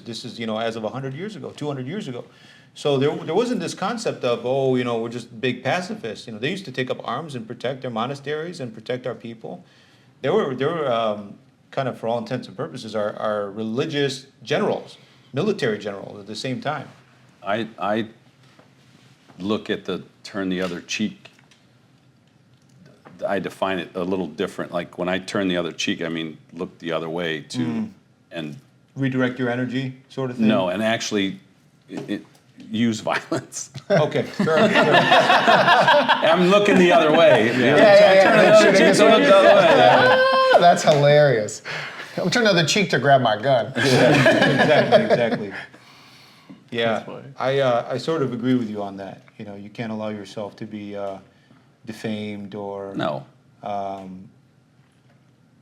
This is, as of 100 years ago, 200 years ago. So there wasn't this concept of, we're just big pacifists. They used to take up arms and protect their monasteries and protect our people. They were kind of, for all intents and purposes, our religious generals, military generals at the same time. I look at the turn the other cheek. I define it a little different. Like when I turn the other cheek, I mean look the other way too, and redirect your energy, sort of thing. No, and actually use violence. Okay, fair. I'm looking the other way. That's hilarious. I'm turning the other cheek to grab my gun. Exactly. Yeah, I sort of agree with you on that. You can't allow yourself to be defamed or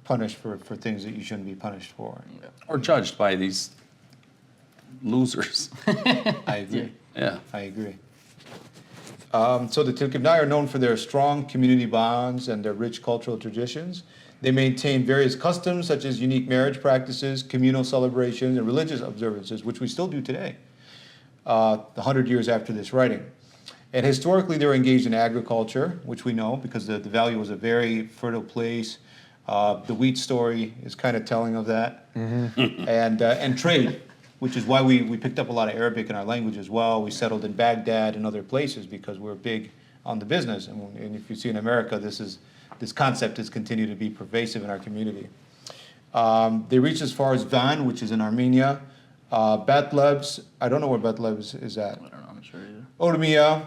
punished for things that you shouldn't be punished for. Or judged by these losers. I agree. Yeah. I agree. So the Tel Keppe are known for their strong community bonds and their rich cultural traditions. They maintain various customs such as unique marriage practices, communal celebrations, and religious observances, which we still do today, 100 years after this writing. And historically, they were engaged in agriculture, which we know because the valley was a very fertile place. The wheat story is kind of telling of that. And trade, which is why we picked up a lot of Arabic in our language as well. We settled in Baghdad and other places because we're big on the business. And if you see in America, this concept has continued to be pervasive in our community. They reached as far as Van, which is in Armenia. Batlebs, I don't know where Batlebs is at. I don't know, I'm not sure either. Ormia,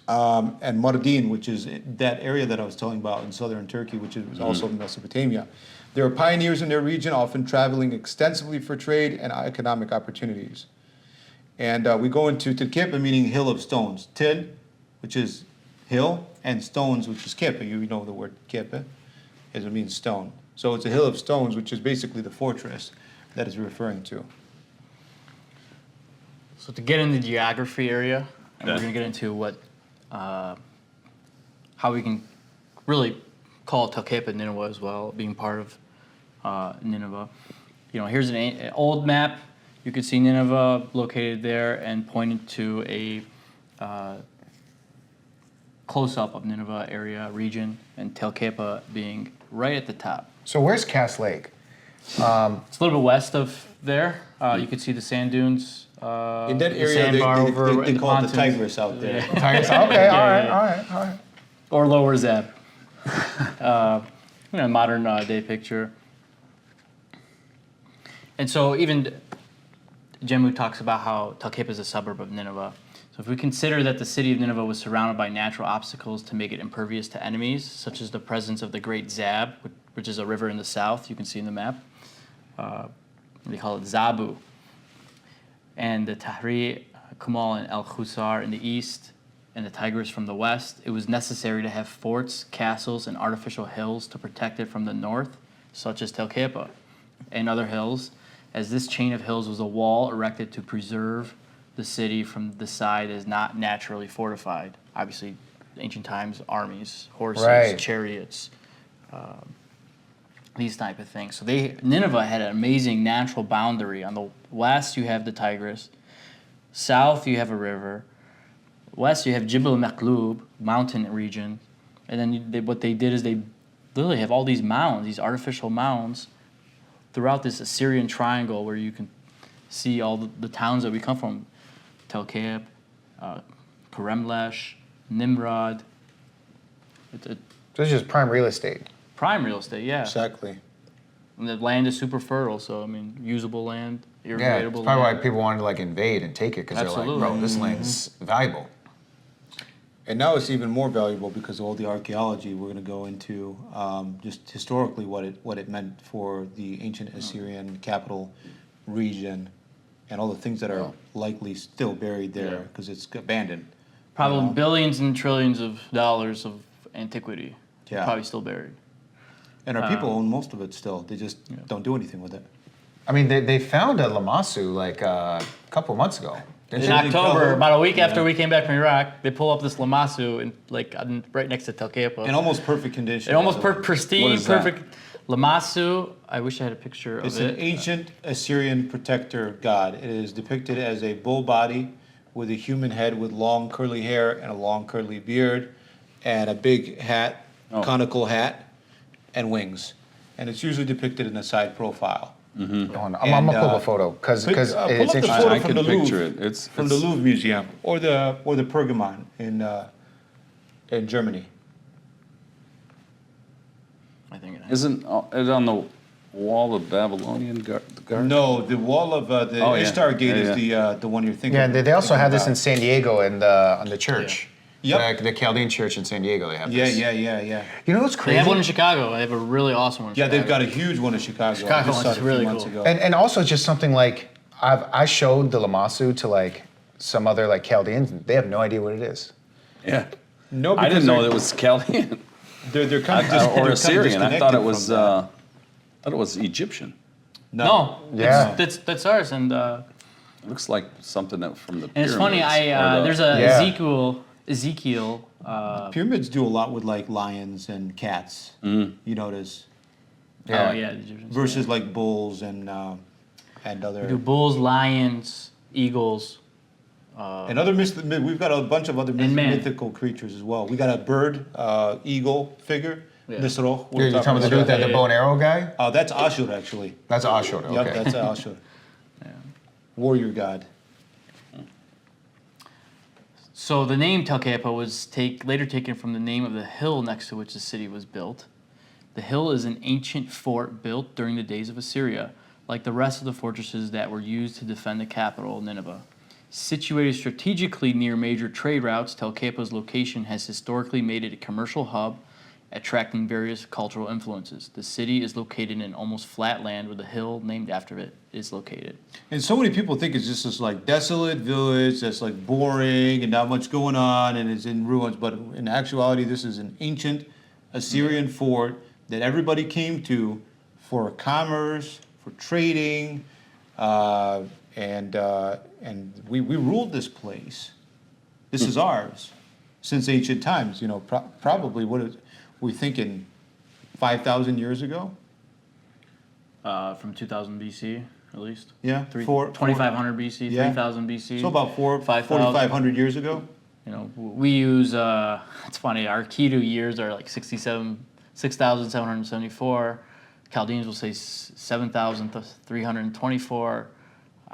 and Mardin, which is that area that I was telling about in southern Turkey, which is also in Mesopotamia. They were pioneers in their region, often traveling extensively for trade and economic opportunities. And we go into Tel Keppe, meaning hill of stones. Tel, which is hill, and stones, which is Keppe. You know the word Keppe, as it means stone. So it's a hill of stones, which is basically the fortress that is referring to. So to get into the geography area, and we're going to get into how we can really call Tel Keppe Nineveh as well, being part of Nineveh. Here's an old map. You can see Nineveh located there and pointed to a close-up of Nineveh area region, and Tel Keppe being right at the top. So where's Cass Lake? It's a little bit west of there. You can see the sand dunes. In that area, they call it the Tigris out there. Yeah. Tigris. Okay, all right. Or Lower Zeb. Modern day picture. And so even Jammo talks about how Tel Keppe is a suburb of Nineveh. So if we consider that the city of Nineveh was surrounded by natural obstacles to make it impervious to enemies, such as the presence of the Great Zab, which is a river in the south, you can see in the map. They call it Zabu. And the Tahrir, Kumal, and El Khusar in the east, and the Tigris from the west, it was necessary to have forts, castles, and artificial hills to protect it from the north, such as Tel Keppe, and other hills, as this chain of hills was a wall erected to preserve the city from the side that is not naturally fortified. Obviously, ancient times, armies, horses, chariots, these type of things. So Nineveh had an amazing natural boundary. On the west, you have the Tigris. South, you have a river. West, you have Jibal Maqlub, mountain region. And then what they did is they literally have all these mounds, these artificial mounds, throughout this Assyrian triangle where you can see all the towns that we come from. Tel Keppe, Karemlesh, Nimrod. So it's just prime real estate. Prime real estate, yeah. Exactly. And the land is super fertile, so usable land, irrigatable Yeah, it's probably land. why people wanted to invade and take it because they're like, bro, this land's valuable. And now it's even more valuable because of all the archaeology we're going to go into, just historically what it meant for the ancient Assyrian capital region and all the things that are likely still buried there because it's abandoned. Probably billions and trillions of dollars of antiquity. Yeah. Probably still buried. And our people own most of it still. They just don't do anything with it. I mean, they found a Lamassu a couple months ago. In October, about a week after we came back from Iraq, they pull up this Lamassu right next to Tel Keppe. In almost perfect condition. In almost pristine, perfect. Lamasu, I wish I had a picture It's of an it. ancient Assyrian protector god. It is depicted as a bull body with a human head with long curly hair and a long curly beard and a big hat, Oh. conical hat, and wings. And it's usually depicted in a side profile. I'm gonna And, pull up a photo because pull it's up the interesting. photo I from can the picture Louvre, it. It's from the Louvre Museum or the Pergamon in Germany. I think it has. Isn't it on the wall of Babylonian garden? No, the wall of the Oh, yeah. Ishtar Gate Yeah, is the one you're thinking. Yeah, they also thinking have this in about. San Diego on the church. Yep. The Chaldean church in San Diego, they have Yeah, this. yeah. You know what's They crazy? have one in Chicago. They have a really awesome one in Yeah, Chicago. they've got a huge one in Chicago. Chicago I just saw one's it a few really months cool. ago. And also just something like I showed the Lamasu to like some other like Chaldeans. And they have no idea what it is. Yeah. No, I because didn't know it was Chaldean they're kind of or Assyrian. I thought it was Egyptian. Egyptian. No, Yeah. that's ours. And It looks like something from the and it's funny. pyramids, or There's a Yeah. Ezekiel. Pyramids do a lot with like lions and cats. You notice Yeah. Oh yeah, the Egyptians. versus like bulls and We do other bulls, lions, eagles. other we've got a bunch of other And man. mythical creatures as well. We got a bird, eagle figure. Yeah. Nisroch. You're talking about the dude that the bow and arrow guy? That's Ashur actually. That's Ashur. Okay. Yep, that's Ashur. Warrior god. So the name Tel Keppe was later taken from the name of the hill next to which the city was built. The hill is an ancient fort built during the days of Assyria, like the rest of the fortresses that were used to defend the capital, Nineveh. Situated strategically near major trade routes, Tel Keppe's location has historically made it a commercial hub, attracting various cultural influences. The city is located in almost flat land where the hill named after it is located. And so many people think it's just this like desolate village that's like boring and not much going on and it's in ruins. But in actuality, this is an ancient Assyrian fort that everybody came to for commerce, for trading, and we ruled this place. This is ours since ancient times. You know, probably what is we thinking 5,000 years ago? From 2000 BC, at least. Yeah, 2500 BC, Yeah. 3000 BC. So about 5,000. 4,500 years ago. You know, we use, it's funny, our Ketu years are like 6,774. Chaldeans will say 7,324.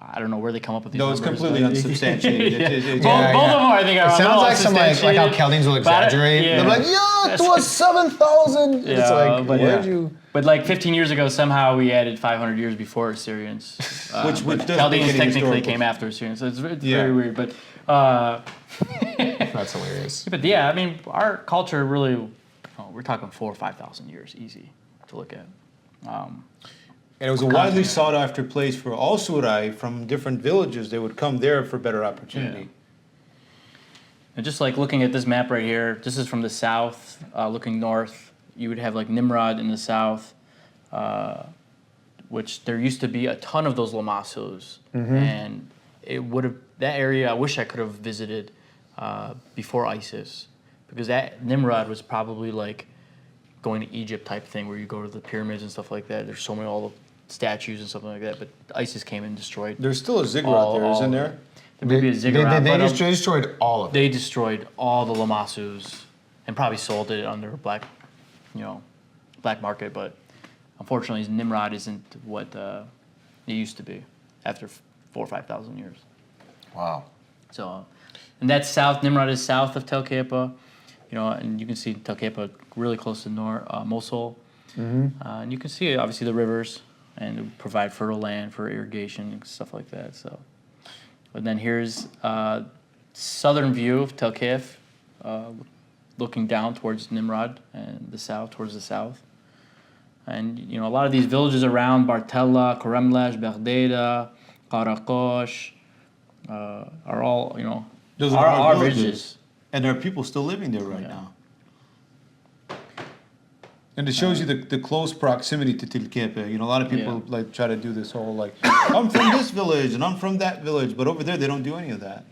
I don't know where they come up with these No, numbers. it's completely but- unsubstantiated. Yeah. It's- Both of them are, I think, are It a sounds little like some like how unsubstantiated. Chaldeans will But exaggerate. yeah. They're like, yeah, it was 7,000. It's like, but where'd yeah. you? But like 15 years ago, somehow we added 500 years before Assyrians. Which but doesn't Chaldeans make any technically historical- came after Assyrians, so it's Yeah. very weird. But That's hilarious. But yeah, I mean, our culture really, we're talking 4,000 or 5,000 years, easy to look at. And it was a widely sought after place for all Surai from different villages. They would come there for better opportunity. And just like looking at this map right here, this is from the south, looking north. You would have like Nimrod in the south, which there used to be a ton of those Lamasus. And it would have, that area I wish I could have visited before ISIS. Because that Nimrod was probably like going to Egypt type thing where you go to the pyramids and stuff like that. There's so many, all the statues and something like that. But ISIS came and destroyed. There's still a ziggurat there, isn't there? There may be a ziggurat, They but destroyed all of it. they destroyed all the Lamasus and probably sold it under black market. But unfortunately, Nimrod isn't what it used to be after 4,000 or 5,000 years. Wow. So, and that's south. Nimrod is south of Tel Keppe, and you can see Tel Keppe really close to Mosul. And you can see obviously the rivers and provide fertile land for irrigation and stuff like that. So, but then here's southern view of Tel Keppe, looking down towards Nimrod and the south, towards the south. And a lot of these villages around Bartella, Koremlesh, Berdeda, Karakosh are all Those our our villages. And there are people still living there right now. And it shows you the close proximity to Tel Keppe. A lot of people like try to do this whole like, I'm from this village and I'm from that village, but over there they don't do any of that.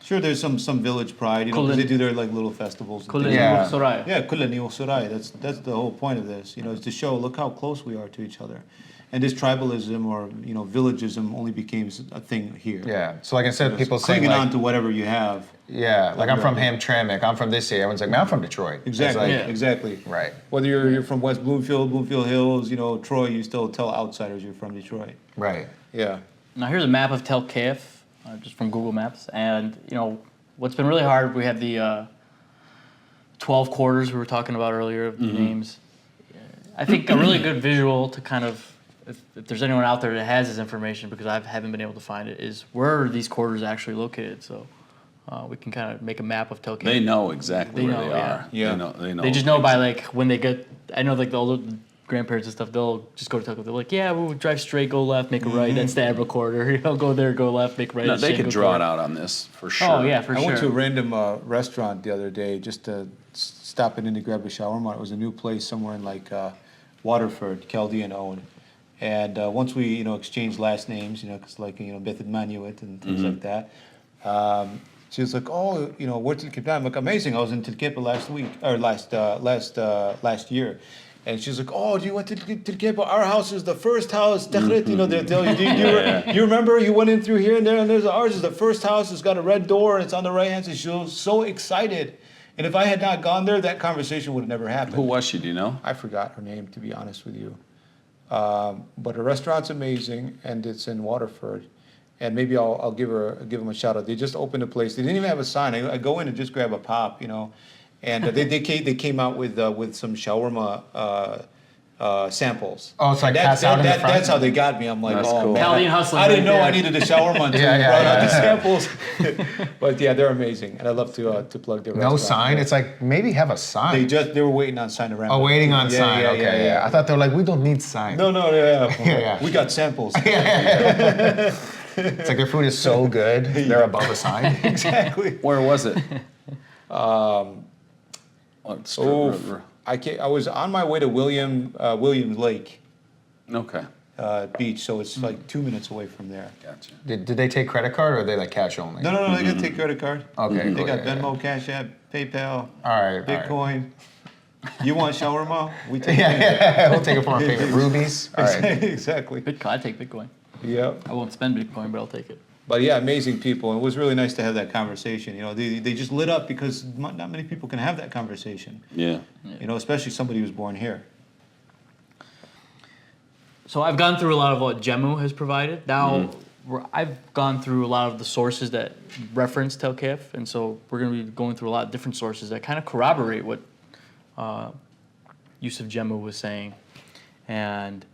Sure, there's some village pride, you know, because they do their like little festivals. And things. Yeah. Soraya. Yeah, Kulani wa Surai. That's the whole point of this, you know, is to show look how close we are to each other, and this tribalism or you know villagism only became a thing here. Yeah. So like instead of people saying clinging like, on to whatever you have. yeah, like I'm from Hamtramck, I'm from this area. Everyone's like, man, I'm from Detroit. It's Exactly. like, Yeah. Exactly. Right. Whether you're from West Bloomfield Hills, you know, Troy, you still tell outsiders you're from Detroit. Right. Yeah. Now here's a map of Tel Keppe, just from Google Maps, and you know what's been really hard. We have the 12 quarters we were talking about earlier, the names. I think a really good visual to kind of, if there's anyone out there that has this information, because I haven't been able to find it, is where are these quarters actually located? So we can kind of make a map of Tel Keppe. They know exactly They where know, they yeah. are. Yeah. They know. They just know by like when they get. I know like the older grandparents and stuff. They'll just go to Tel Keppe. They're like, yeah, we'll drive straight, go left, make a right. That's the Abra quarter. You know, go there, go left, make right. No, that's they Shango could draw quarter. it out on this for sure. Oh yeah, for I sure. went to a random restaurant the other day just to stop in to grab a shawarma. It was a new place somewhere in like Waterford, Chaldean owned. And once we, you know, exchanged last names, you know, because like, you know, Beth Manuit and things like that, she was like, oh, you know, where's Tel Keppe? I'm like, amazing. I was in Tel Keppe last week, or last year. And she's like, oh, do you went to Tel Keppe? Our house is the first house. You know, they'll tell you, you remember you went in through here and there, and there's ours is the first house. It's got a red door, and it's on the right hand side. She was so excited. And if I had not gone there, that conversation would have never happened. Who was she? Do you know? I forgot her name, to be honest with you. But her restaurant's amazing, and it's in Waterford. And maybe I'll give them a shout out. They just opened a place. They didn't even have a sign. I go in and just grab a pop, you know. And they came out with some shawarma samples. Oh, it's like And pass out in the front? That's how they got me. I'm like, That's oh cool. man, Chaldean hustling I didn't right know I there. needed a shawarma until Yeah, you yeah, brought out yeah, the samples. But yeah, they're amazing, and I love to plug their No restaurant. sign? It's like, maybe have a sign. They were waiting on sign around. Oh, waiting on Yeah, sign. yeah, Okay, yeah. I thought they were like, we don't need sign. No, yeah. Yeah. We got samples. It's like their food is so good, they're above a sign. Exactly. Where was it? I was on my way to Williams Lake Okay, Beach, so it's like 2 minutes away from there. gotcha. Did they take credit card or are they like cash only? No, they got to take credit card. Okay, They cool, got yeah, yeah. Venmo, Cash App, PayPal, All right. Bitcoin. You want shawarma? We take Yeah, we'll take it for our payment. Rubies. All right. Exactly. Bitcoin. I take Bitcoin. Yep. I won't spend Bitcoin, but I'll take it. But yeah, amazing people. It was really nice to have that conversation. You know, they just lit up because not many people can have that conversation. Yeah. You know, especially somebody who's born here. So I've gone through a lot of what Jammo has provided. Now I've gone through a lot of the sources that reference Tel Keppe, and so we're going to be going through a lot of different sources that kind of corroborate what Yousif Jammo was saying. And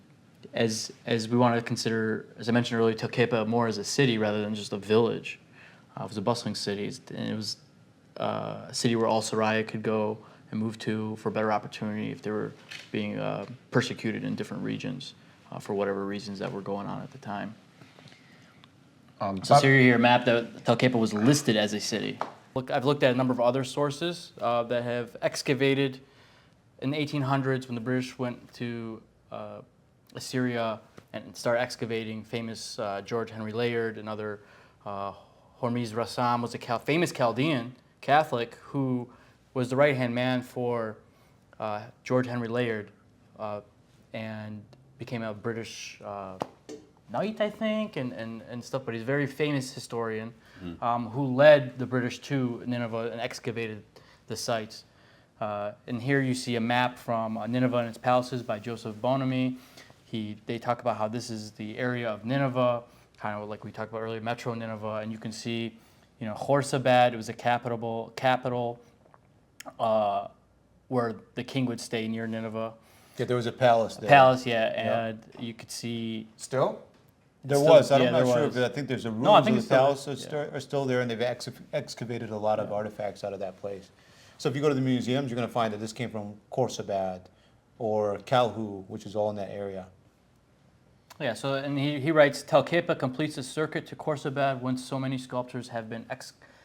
as we want to consider, as I mentioned earlier, Tel Keppe more as a city rather than just a village. It was a bustling city, and it was a city where all Soraya could go and move to for better opportunity if they were being persecuted in different regions for whatever reasons that were going on at the time. So here a map that Tel Keppe was listed as a city. Look, I've looked at a number of other sources that have excavated in the 1800s when the British went to Assyria and started excavating. Famous George Henry Layard and other Hormuz Rassam was a famous Chaldean Catholic who was the right-hand man for George Henry Layard and became a British knight, I think, and stuff, but he's a very famous historian who led the British to Nineveh and excavated the sites. And here you see a map from Nineveh and its palaces by Joseph Bonamy. They talk about how this is the area of Nineveh, kind of like we talked about earlier, Metro Nineveh, and you can see, you know, Khorsabad, it was a capital where the king would stay near Nineveh. Yeah, there was a palace there. Palace, yeah, and you could see. Still? There Still- was. I'm yeah, not there sure, was. but I think there's a ruins No, I think of it's the still palace there, are still there, and they've excavated a lot of artifacts out of that place. So if you go to the museums, you're going to find that this came from Khorsabad or Kalhu, which is all in that area. Yeah, so and he writes, Tel Keppe completes a circuit to Khorsabad whence so many sculptures have been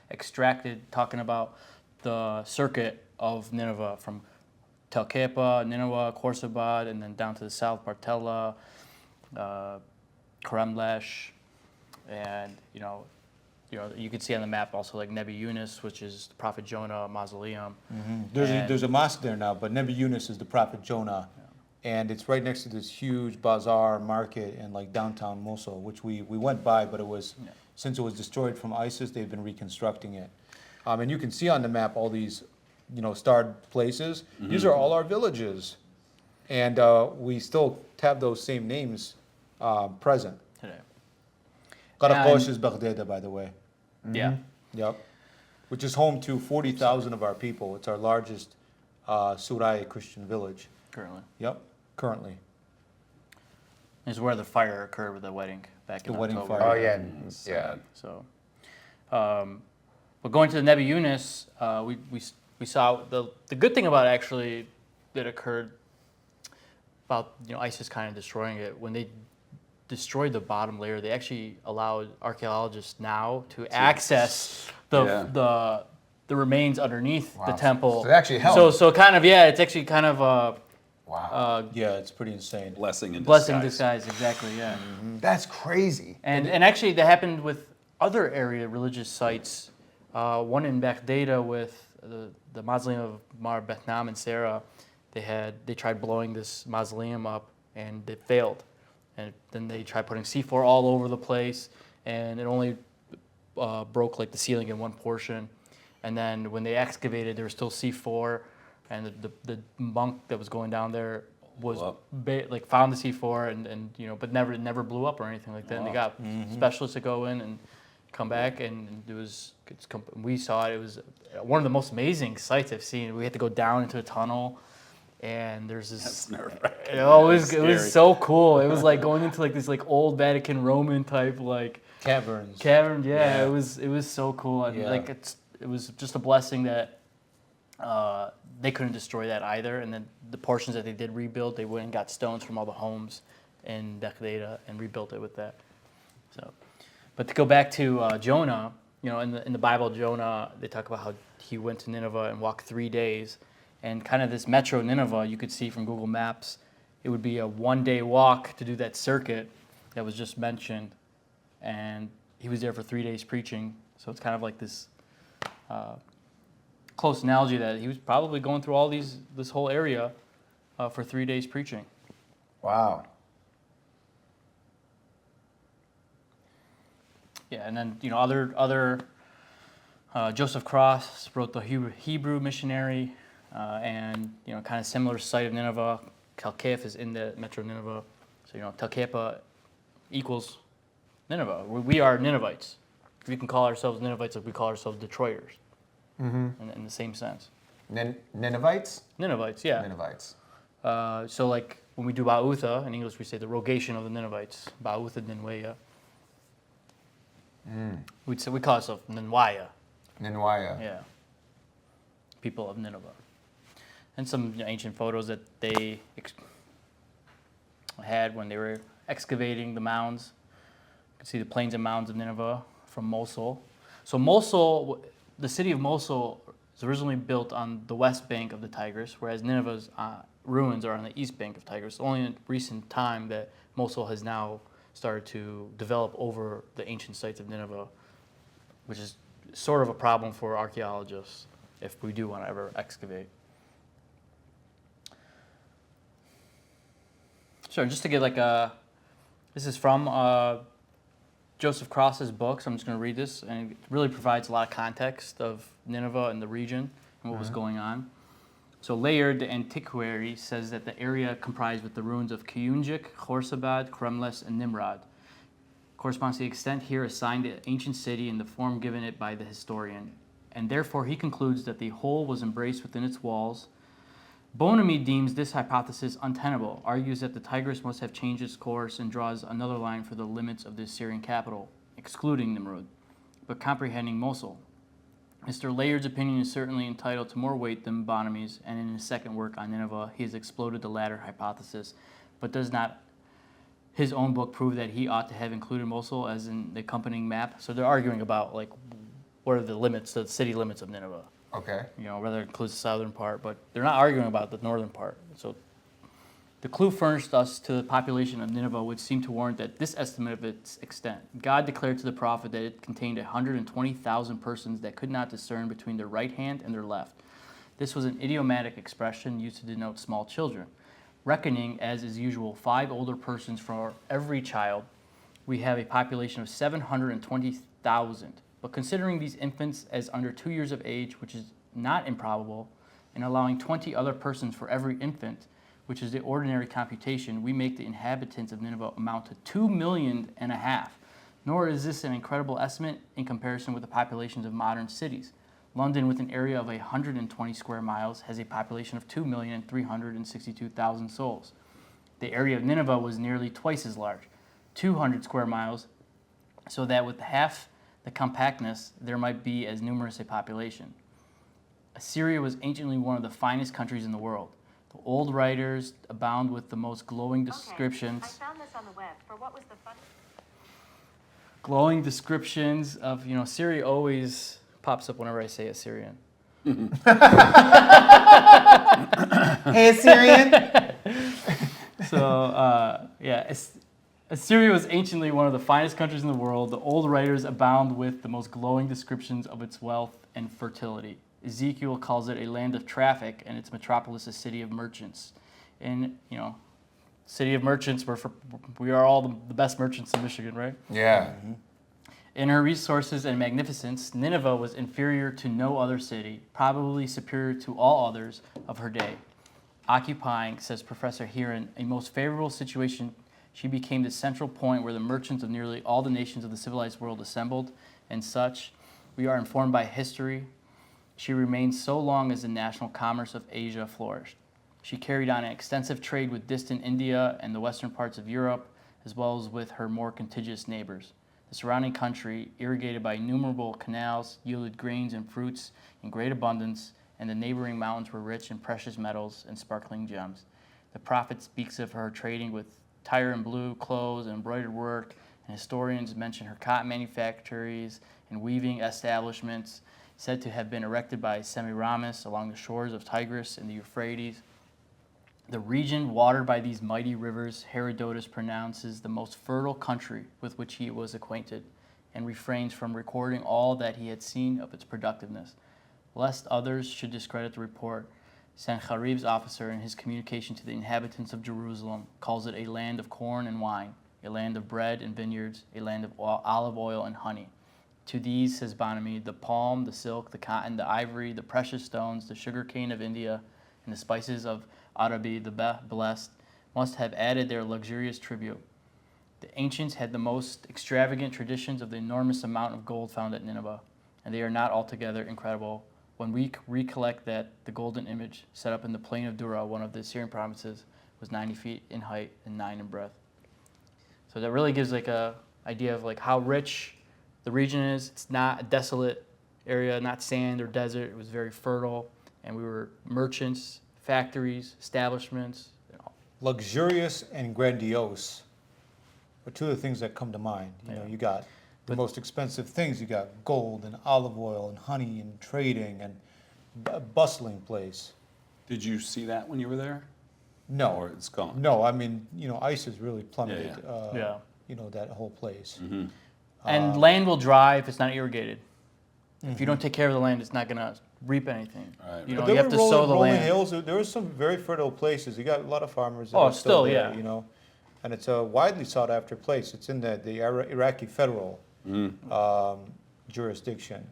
extracted, talking about the circuit of Nineveh from Tel Keppe, Nineveh, Khorsabad, and then down to the south, Bartella, Karamlesh, and, you know, you can see on the map also like Nebi Yunus, which is the Prophet Jonah mausoleum. There's a mosque there now, but Nebi Yunus is the prophet Jonah, and it's right next to this huge bazaar market in like downtown Mosul, which we went by, but since it was destroyed from ISIS, they've been reconstructing it. And you can see on the map all these, starred places. These are all our villages, and we still have those same names present. Today. Karakosh is Baghdad, by the way. Yeah. Yep. Which is home to 40,000 of our people. It's our largest Surai Christian village. Currently. Yep, currently. Is where the fire occurred with the wedding back in The wedding October. fire. Oh yeah, yeah. So, but going to the Nebi Yunus, we saw the good thing about it actually that occurred about ISIS kind of destroying it. When they destroyed the bottom layer, they actually allowed archaeologists now to access the remains underneath the temple. So it actually helped. So kind of it's actually kind of Wow. Yeah, it's pretty insane. Blessing in blessing disguise. disguise, exactly, yeah. That's crazy. And actually that happened with other area religious sites. One in Baghdad with the mausoleum of Mar Bethnam and Sarah. They tried blowing this mausoleum up and it failed. And then they tried putting C4 all over the place, and it only broke like the ceiling in one portion. And then when they excavated, there was still C4, and the monk that was going down there was found the C4 and but never blew up or anything like that. And they got specialists to go in and come back, and we saw it. It was one of the most amazing sights I've seen. We had to go down into a tunnel. And there's this. That's nerve-wracking. It was so cool. It was like going into like this like old Vatican Roman type like Caverns. cavern. Yeah, Yeah. it was so cool. And Yeah. like it was just a blessing that they couldn't destroy that either. And then the portions that they did rebuild, they went and got stones from all the homes in Baghdad and rebuilt it with that. So, but to go back to Jonah, in the Bible, Jonah, they talk about how he went to Nineveh and walked 3 days. And kind of this metro Nineveh, you could see from Google Maps, it would be a one-day walk to do that circuit that was just mentioned. And he was there for 3 days preaching. So it's kind of like this close analogy that he was probably going through this whole area for 3 days preaching. Wow. Yeah, and then other Joseph Cross wrote the Hebrew missionary. And kind of similar site of Nineveh. Tel Keppe is in the metro Nineveh, so Tel Keppe equals Nineveh. We are Ninevites. We can call ourselves Ninevites like we call ourselves Detroiters, in the same sense. Ninevites? Ninevites, yeah. Ninevites. So like when we do Ba'utha, in English we say the rogation of the Ninevites, Ba'utha Ninweya. We call ourselves Ninwaya. Ninwaya. Yeah. People of Nineveh. And some ancient photos that they had when they were excavating the mounds. You can see the plains and mounds of Nineveh from Mosul. So Mosul, the city of Mosul is originally built on the west bank of the Tigris, whereas Nineveh's ruins are on the east bank of Tigris. It's only in recent time that Mosul has now started to develop over the ancient sites of Nineveh, which is sort of a problem for archaeologists if we do want to ever excavate. Sure, just to get this is from Joseph Cross's book, so I'm just going to read this, and it really provides a lot of context of Nineveh and the region and what was going on. So Layard, the antiquary, says that the area comprised with the ruins of Kiyunjik, Khorsabad, Kremles, and Nimrod corresponds to the extent here assigned to the ancient city and the form given it by the historian, and therefore he concludes that the whole was embraced within its walls. Bonamy deems this hypothesis untenable, argues that the Tigris must have changed its course, and draws another line for the limits of the Assyrian capital, excluding Nimrud, but comprehending Mosul. Mr. Layard's opinion is certainly entitled to more weight than Bonamy's, and in his second work on Nineveh, he has exploded the latter hypothesis, but does not his own book prove that he ought to have included Mosul as in the accompanying map? So they're arguing about what are the limits, the city limits of Nineveh. Okay. Whether it includes the southern part, but they're not arguing about the northern part. So The clue furnished us to the population of Nineveh would seem to warrant that this estimate of its extent. God declared to the prophet that it contained 120,000 persons that could not discern between their right hand and their left. This was an idiomatic expression used to denote small children. Reckoning, as is usual, 5 older persons for every child, we have a population of 720,000. But considering these infants as under 2 years of age, which is not improbable, and allowing 20 other persons for every infant, which is the ordinary computation, we make the inhabitants of Nineveh amount to 2.5 million. Nor is this an incredible estimate in comparison with the populations of modern cities. London, with an area of 120 square miles, has a population of 2,362,000 souls. The area of Nineveh was nearly twice as large, 200 square miles, so that with half the compactness, there might be as numerous a population. Assyria was anciently one of the finest countries in the world. The old writers abound with the most glowing descriptions. I found this on the web. For what was the fun? Glowing descriptions of, Assyria always pops up whenever I say Assyrian. Hey, Assyrian. So, Assyria was anciently one of the finest countries in the world. The old writers abound with the most glowing descriptions of its wealth and fertility. Ezekiel calls it a land of traffic, and its metropolis a city of merchants. And, city of merchants, we are all the best merchants in Michigan, right? Yeah. In her resources and magnificence, Nineveh was inferior to no other city, probably superior to all others of her day. Occupying, says Professor Heron, a most favorable situation, she became the central point where the merchants of nearly all the nations of the civilized world assembled, and such, we are informed by history, she remained so long as the national commerce of Asia flourished. She carried on an extensive trade with distant India and the western parts of Europe, as well as with her more contiguous neighbors. The surrounding country, irrigated by innumerable canals, yielded grains and fruits in great abundance, and the neighboring mountains were rich in precious metals and sparkling gems. The prophet speaks of her trading with Tyre and blue clothes and embroidered work, and historians mention her cotton manufactories and weaving establishments, said to have been erected by Semiramis along the shores of Tigris and the Euphrates. The region watered by these mighty rivers, Herodotus pronounces the most fertile country with which he was acquainted, and refrains from recording all that he had seen of its productiveness. Lest others should discredit the report, Sennacherib's officer, in his communication to the inhabitants of Jerusalem, calls it a land of corn and wine, a land of bread and vineyards, a land of olive oil and honey. To these, says Bonamy, the palm, the silk, the cotton, the ivory, the precious stones, the sugar cane of India, and the spices of Arabi, the blessed, must have added their luxurious tribute. The ancients had the most extravagant traditions of the enormous amount of gold found at Nineveh, and they are not altogether incredible when we recollect that the golden image set up in the plain of Dura, one of the Assyrian provinces, was 90 feet in height and 9 in breadth. So that really gives a idea of how rich the region is. It's not a desolate area, not sand or desert. It was very fertile, and we were merchants, factories, establishments. Luxurious and grandiose are two of the things that come to mind. You got the most expensive things. You got gold and olive oil and honey and trading and a bustling place. Did you see that when you were there? No. Or it's gone? No, I mean, ice has really plummeted, Yeah. that whole place. Mm-hmm. And land will dry if it's not irrigated. If you don't take care of the land, it's not going to reap anything. Right. You But know, there you have were to sow the rolling land. hills. There were some very fertile places. You got a lot of farmers that Oh, are still still, there, yeah. And it's a widely sought after place. It's in the Iraqi federal jurisdiction.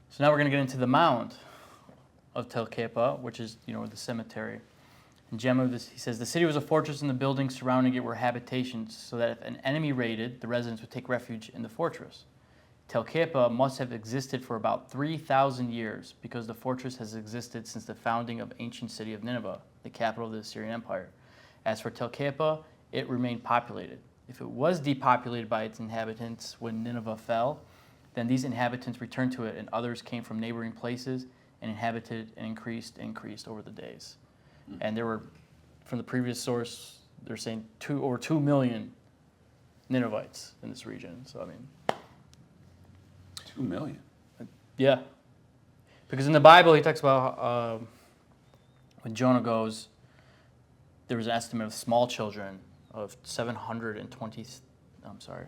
So now we're going to get into the Mound of Tel Keppe, which is, the cemetery. And Jammo, he says, the city was a fortress, and the buildings surrounding it were habitations, so that if an enemy raided, the residents would take refuge in the fortress. Tel Keppe must have existed for about 3,000 years, because the fortress has existed since the founding of ancient city of Nineveh, the capital of the Assyrian Empire. As for Tel Keppe, it remained populated. If it was depopulated by its inhabitants when Nineveh fell, then these inhabitants returned to it, and others came from neighboring places and inhabited and increased over the days. And there were, from the previous source, they're saying over 2 million Ninevites in this region. So, 2 million. yeah. Because in the Bible, he talks about when Jonah goes, there was an estimate of small children of 720, I'm sorry,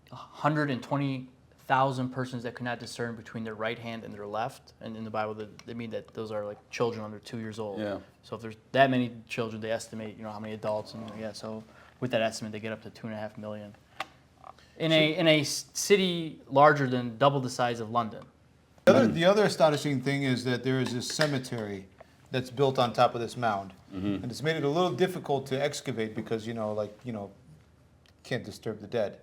120,000 persons that could not discern between their right hand and their left. And in the Bible, they mean that those are like children under 2 years old. Yeah. So if there's that many children, they estimate, how many adults, and so with that estimate, they get up to 2.5 million. In a city larger than double the size of London. The other astonishing thing is that there is this cemetery that's built on top of this mound. And it's made it a little difficult to excavate because, can't disturb the dead.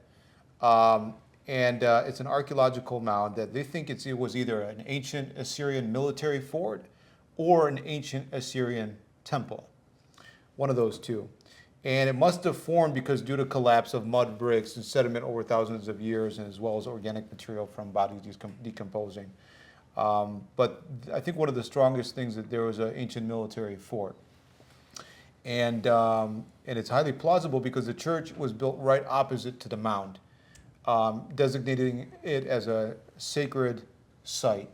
It's an archaeological mound that they think it was either an ancient Assyrian military fort or an ancient Assyrian temple. One of those two. And it must have formed because due to collapse of mud bricks and sediment over thousands of years, and as well as organic material from bodies decomposing. But I think one of the strongest things that there was an ancient military fort. And it's highly plausible because the church was built right opposite to the mound, designating it as a sacred site.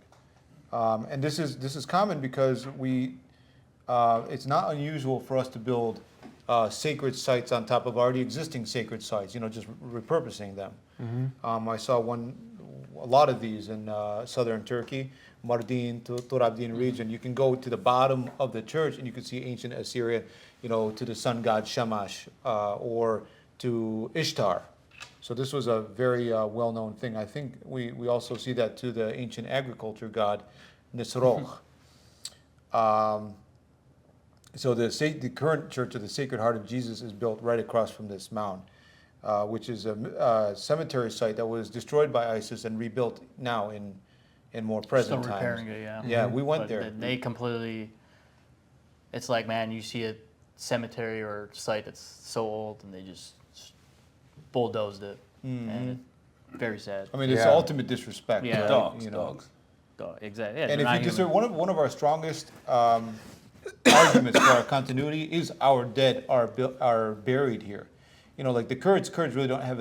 And this is common because it's not unusual for us to build sacred sites on top of already existing sacred sites, just repurposing them. I saw a lot of these in southern Turkey, Mardin, Turabdin region. You can go to the bottom of the church and you can see ancient Assyria, to the sun god Shamash or to Ishtar. So this was a very well-known thing. I think we also see that to the ancient agriculture god Nisroch. So the current Church of the Sacred Heart of Jesus is built right across from this mound, which is a cemetery site that was destroyed by ISIS and rebuilt now in more present Still times. repairing it, yeah. Yeah, we went But there. They completely, it's like, man, you see a cemetery or site that's so old and they just bulldozed it. And it's very sad. I mean, it's Yeah. the ultimate disrespect. Yeah. right? Dogs. Exactly. Yeah, And they're if not you consider human. one of our strongest arguments for our continuity is our dead are buried here. Like the Kurds really don't have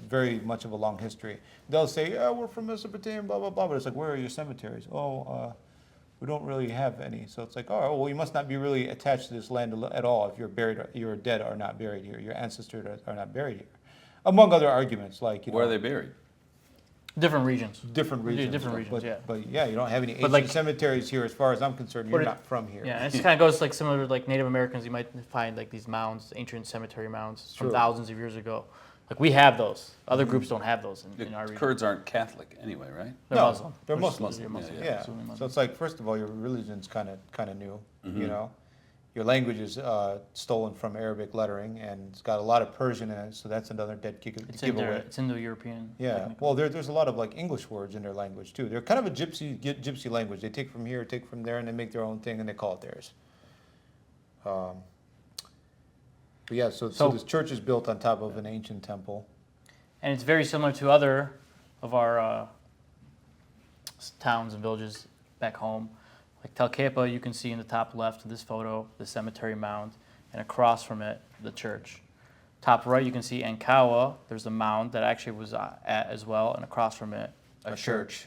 very much of a long history. They'll say, "Yeah, we're from Mesopotamia, blah blah blah," but it's like, where are your cemeteries? We don't really have any. So it's like, oh, well, you must not be really attached to this land at all if your dead are not buried here. Your ancestors are not buried here, among other arguments like Where are they buried? Different regions. different regions. Different regions, yeah. But yeah, you don't have any ancient like- cemeteries here, as far as I'm concerned. You're But not from here. Yeah, and it kind of goes like similar to like Native Americans. You might find like these mounds, ancient cemetery mounds from Sure. thousands of years ago. Like we have those. Other groups don't have those in our The region. Kurds aren't Catholic anyway, right? They're No, Muslim. they're Or Muslims. They're Muslim. Yeah, Yeah. Sunni So Muslim. it's like, first of all, your religion's kind of new. Your language is stolen from Arabic lettering, and it's got a lot of Persian in it. So that's another dead It's giveaway. It's Indo-European. Yeah. technically. Well, there's a lot of like English words in their language too. They're kind of a gypsy language. They take from here, take from there, and they make their own thing, and they call it theirs. But yeah, so this church is built on top of an ancient temple. And it's very similar to other of our towns and villages back home. Like Tel Keppe, you can see in the top left of this photo, the cemetery mound, and across from it, the church. Top right, you can see Ankawa. There's a mound that actually was at as well, and across from it, a church.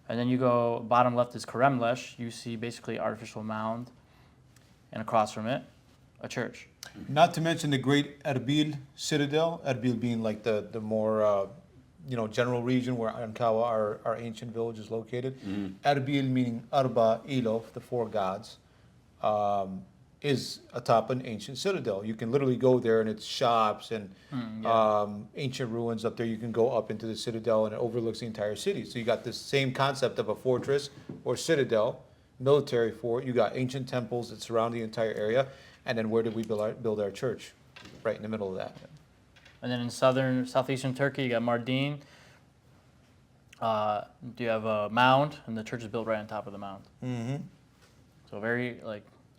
And then you go, bottom left is Karemlesh. You see basically artificial mound, and across from it, a church. Not to mention the great Erbil citadel. Erbil being like the more general region where Ankawa, our ancient village, is located. Erbil, meaning Arba Ilof, the four gods, is atop an ancient citadel. You can literally go there, and it's shops and ancient ruins up there. You can go up into the citadel, and it overlooks the entire city. So you got this same concept of a fortress or citadel, military fort. You got ancient temples that surround the entire area. And then where did we build our church? Right in the middle of that. And then in southeastern Turkey, you got Mardin. You have a mound, and the church is built right on top of the mound. Mm-hmm. So very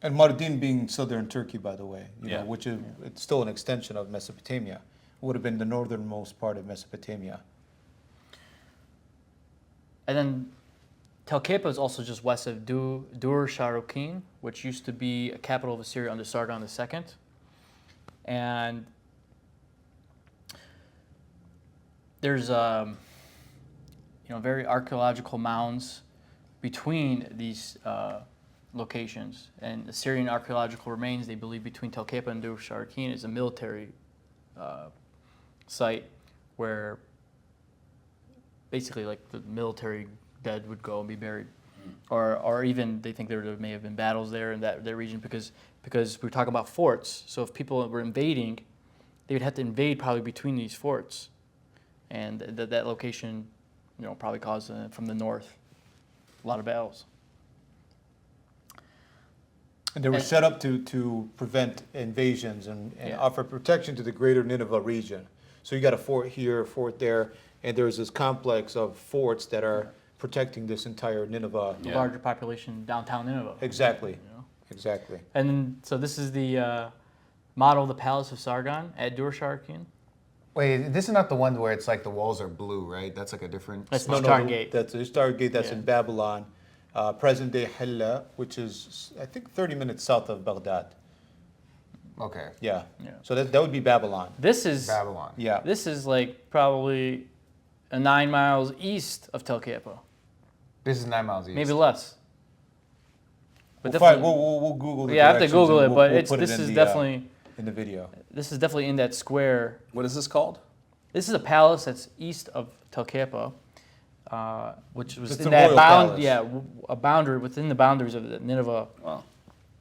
And Mardin being southern Turkey, by the way, Yeah. which is it's still an extension of Mesopotamia. It would have been the northernmost part of Mesopotamia. And then Tel Keppe is also just west of Dur Sharukin, which used to be a capital of Assyria under Sargon II. And there's very archaeological mounds between these locations. And Assyrian archaeological remains, they believe, between Tel Keppe and Dur Sharkin is a military site where basically like the military dead would go and be buried. Or even they think there may have been battles there in that region because we're talking about forts. So if people were invading, they would have to invade probably between these forts. And that location, probably caused from the north a lot of battles. And they were set up to prevent invasions and offer protection to the greater Nineveh region. So you got a fort here, a fort there, and there's this complex of forts that are protecting this entire Nineveh. The larger population downtown Nineveh. Exactly. Exactly. And then, so this is the model of the Palace of Sargon at Dur Sharkin. Wait, this is not the one where it's like the walls are blue, right? That's like a different. That's the Star Gate. That's the Star Gate. That's in Babylon, present-day Hilla, which is I think 30 minutes south of Baghdad. Okay. Yeah. Yeah. So that would be Babylon. This is Babylon. Yeah. This is like probably 9 miles east of Tel Keppe, This is 9 miles east. maybe less. But We'll Google the I have to directions Google and it, but we'll put this it is in definitely in the video. in that square. What is this called? This is a palace that's east of Tel Keppe, which was It's in a that royal palace. a boundary within the boundaries of Nineveh, Wow.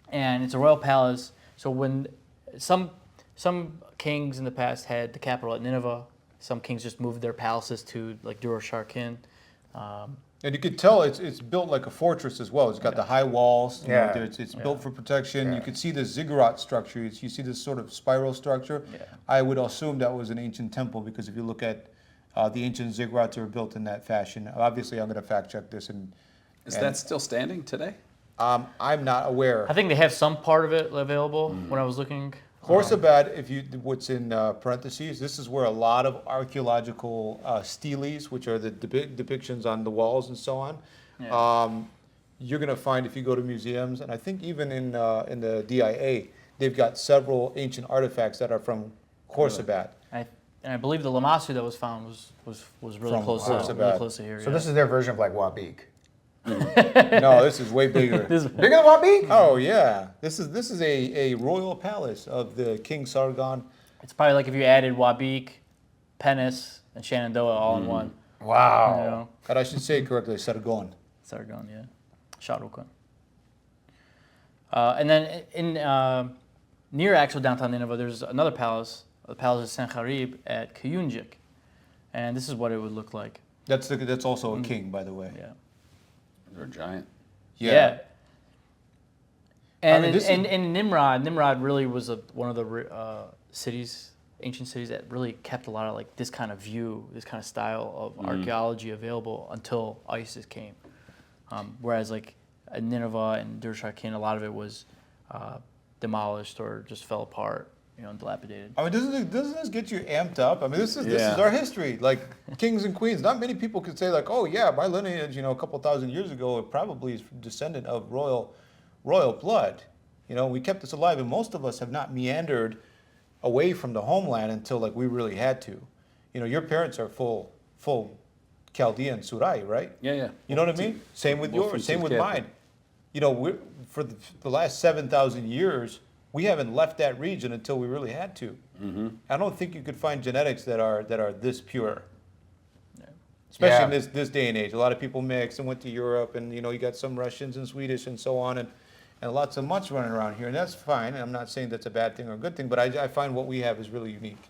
and it's a royal palace. So when some kings in the past had the capital at Nineveh, some kings just moved their palaces to like Dur Sharkin. And you could tell it's built like a fortress as well. It's got the high walls. You know, Yeah. it's built for protection. Yeah. You could see the ziggurat structure. You see this sort of spiral structure. Yeah. I would assume that was an ancient temple because if you look at the ancient ziggurats, they were built in that fashion. Obviously, I'm going to fact check this. Is that still standing today? I'm not aware. I think they have some part of it available when I was looking. Khorsabad, what's in parentheses, this is where a lot of archaeological steles, which are the depictions on the walls and so on, you're going to find if you go to museums, and I think even in the DIA, they've got several ancient artifacts that are from Khorsabad. And I believe the Lamassu that was found was really From close Khorsabad. to here. So this is their version of like Wabik. No, this is way bigger. This is Bigger than Wabik? Oh yeah, this is a royal palace of the King Sargon. It's probably like if you added Wabik, Penis, and Shenandoah all in one. Wow. You know? And I should say it correctly, Sargon. Sargon, yeah. Shahrukh. And then in near actual downtown Nineveh, there's another palace, the Palace of Sennacherib at Kuyunjik. And this is what it would look like. That's also a king, by the way. Yeah. They're giant. Yeah. And I mean, this is- and Nimrod really was one of the ancient cities that really kept a lot of like this kind of view, this kind of style of archaeology available until ISIS came. Whereas like Nineveh and Dur Sharkin, a lot of it was demolished or just fell apart, and dilapidated. I mean, doesn't this get you amped up? I mean, this is our history, like kings and queens. Not many people could say like, oh yeah, my lineage, a couple thousand years ago, it probably is descendant of royal blood. We kept this alive, and most of us have not meandered away from the homeland until like we really had to. Your parents are full Chaldean Surai, right? Yeah. You know what I mean? Same with Both from yours. Same Tel with Keppe. mine. For the last 7,000 years, we haven't left that region until we really had to. Mm-hmm. I don't think you could find genetics that are this pure. Especially in this day and age. A lot of people mixed and went to Europe, and you got some Russians and Swedish and so on, and lots of mutts running around here, and that's fine. I'm not saying that's a bad thing or a good thing, but I find what we have is really unique.